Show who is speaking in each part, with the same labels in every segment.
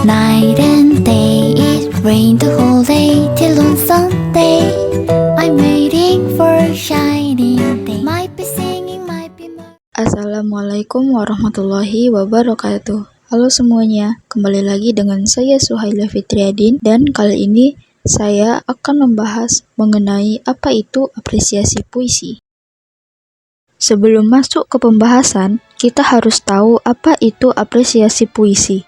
Speaker 1: Night and day, it rained the whole day till on Sunday. I'm waiting for a shining day. Might be singing, might be
Speaker 2: Assalamualaikum warahmatullahi wabarakatuh. Halo semuanya, kembali lagi dengan saya Suhaila Fitriadin, dan kali ini saya akan membahas mengenai apa itu apresiasi puisi. Sebelum masuk ke pembahasan, kita harus tahu apa itu apresiasi puisi.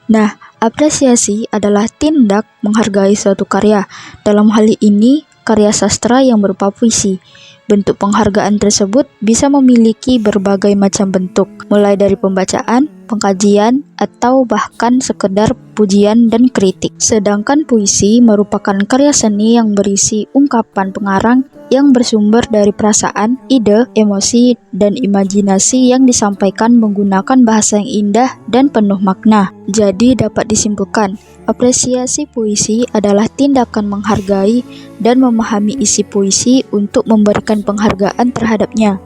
Speaker 2: Nah, apresiasi adalah tindak menghargai suatu karya. Dalam hal ini, karya sastra yang berupa puisi. Bentuk penghargaan tersebut bisa memiliki berbagai macam bentuk, mulai dari pembacaan, pengkajian, atau bahkan sekedar pujian dan kritik. Sedangkan puisi merupakan karya seni yang berisi ungkapan pengarang yang bersumber dari perasaan, ide, emosi, dan imajinasi yang disampaikan menggunakan bahasa yang indah dan penuh makna. Jadi dapat disimpulkan, apresiasi puisi adalah tindakan menghargai dan memahami isi puisi untuk memberikan penghargaan terhadapnya.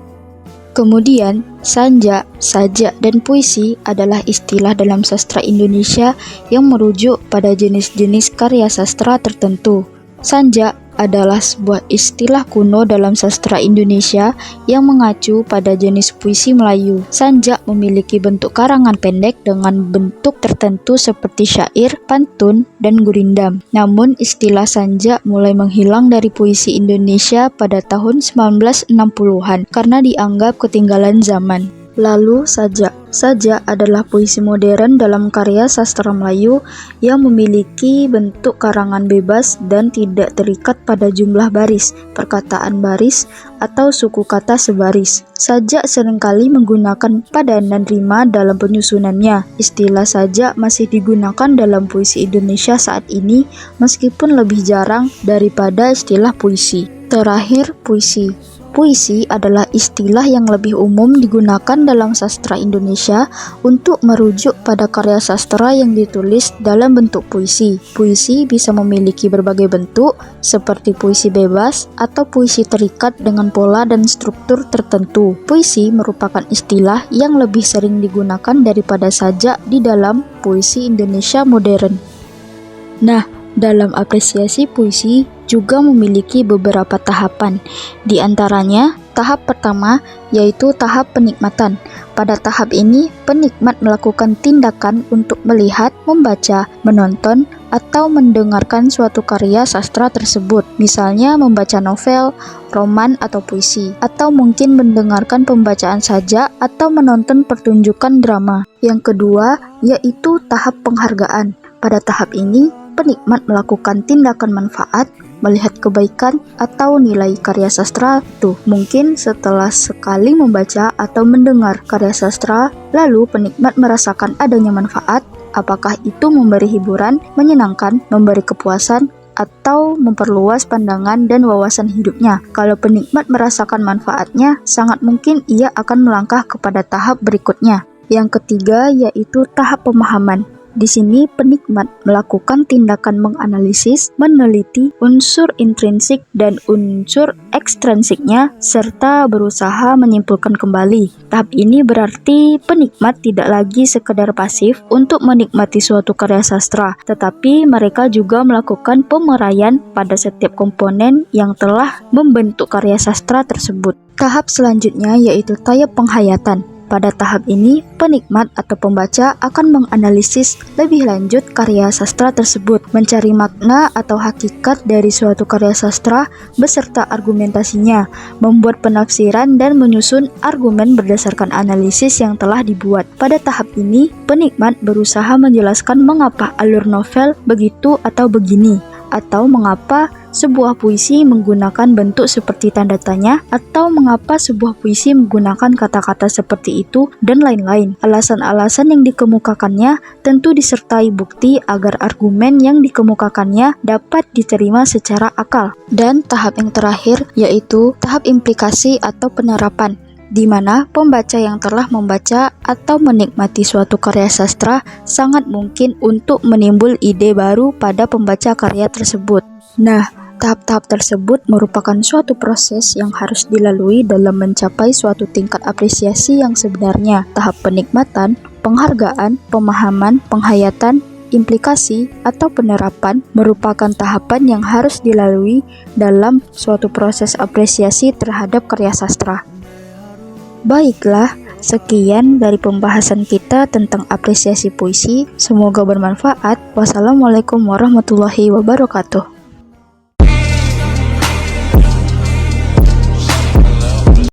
Speaker 2: Kemudian, sanja, sajak, dan puisi adalah istilah dalam sastra Indonesia yang merujuk pada jenis-jenis karya sastra tertentu. Sanja adalah sebuah istilah kuno dalam sastra Indonesia yang mengacu pada jenis puisi Melayu. Sanjak memiliki bentuk karangan pendek dengan bentuk tertentu seperti syair, pantun, dan gurindam. Namun istilah sanjak mulai menghilang dari puisi Indonesia pada tahun 1960-an karena dianggap ketinggalan zaman. Lalu sajak. Sajak adalah puisi modern dalam karya sastra Melayu yang memiliki bentuk karangan bebas dan tidak terikat pada jumlah baris, perkataan baris, atau suku kata sebaris. Sajak seringkali menggunakan padanan rima dalam penyusunannya. Istilah sajak masih digunakan dalam puisi Indonesia saat ini meskipun lebih jarang daripada istilah puisi. Terakhir, puisi. Puisi adalah istilah yang lebih umum digunakan dalam sastra Indonesia untuk merujuk pada karya sastra yang ditulis dalam bentuk puisi. Puisi bisa memiliki berbagai bentuk, seperti puisi bebas atau puisi terikat dengan pola dan struktur tertentu. Puisi merupakan istilah yang lebih sering digunakan daripada sajak di dalam puisi Indonesia modern. Nah, dalam apresiasi puisi juga memiliki beberapa tahapan. Di antaranya, tahap pertama yaitu tahap penikmatan. Pada tahap ini, penikmat melakukan tindakan untuk melihat, membaca, menonton, atau mendengarkan suatu karya sastra tersebut. Misalnya membaca novel, roman, atau puisi, atau mungkin mendengarkan pembacaan sajak atau menonton pertunjukan drama. Yang kedua yaitu tahap penghargaan. Pada tahap ini, penikmat melakukan tindakan manfaat, melihat kebaikan atau nilai karya sastra itu. Mungkin setelah sekali membaca atau mendengar karya sastra, lalu penikmat merasakan adanya manfaat, apakah itu memberi hiburan, menyenangkan, memberi kepuasan, atau memperluas pandangan dan wawasan hidupnya. Kalau penikmat merasakan manfaatnya, sangat mungkin ia akan melangkah kepada tahap berikutnya. Yang ketiga yaitu tahap pemahaman. Di sini penikmat melakukan tindakan menganalisis, meneliti unsur intrinsik dan unsur ekstrinsiknya serta berusaha menyimpulkan kembali. Tahap ini berarti penikmat tidak lagi sekedar pasif untuk menikmati suatu karya sastra, tetapi mereka juga melakukan pemerayaan pada setiap komponen yang telah membentuk karya sastra tersebut. Tahap selanjutnya yaitu tahap penghayatan. Pada tahap ini, penikmat atau pembaca akan menganalisis lebih lanjut karya sastra tersebut, mencari makna atau hakikat dari suatu karya sastra beserta argumentasinya, membuat penafsiran dan menyusun argumen berdasarkan analisis yang telah dibuat. Pada tahap ini, penikmat berusaha menjelaskan mengapa alur novel begitu atau begini, atau mengapa sebuah puisi menggunakan bentuk seperti tanda tanya, atau mengapa sebuah puisi menggunakan kata-kata seperti itu, dan lain-lain. Alasan-alasan yang dikemukakannya tentu disertai bukti agar argumen yang dikemukakannya dapat diterima secara akal. Dan tahap yang terakhir yaitu tahap implikasi atau penerapan, di mana pembaca yang telah membaca atau menikmati suatu karya sastra sangat mungkin untuk menimbul ide baru pada pembaca karya tersebut. Nah, tahap-tahap tersebut merupakan suatu proses yang harus dilalui dalam mencapai suatu tingkat apresiasi yang sebenarnya. Tahap penikmatan, penghargaan, pemahaman, penghayatan, implikasi, atau penerapan merupakan tahapan yang harus dilalui dalam suatu proses apresiasi terhadap karya sastra. Baiklah, sekian dari pembahasan kita tentang apresiasi puisi. Semoga bermanfaat. Wassalamualaikum warahmatullahi wabarakatuh.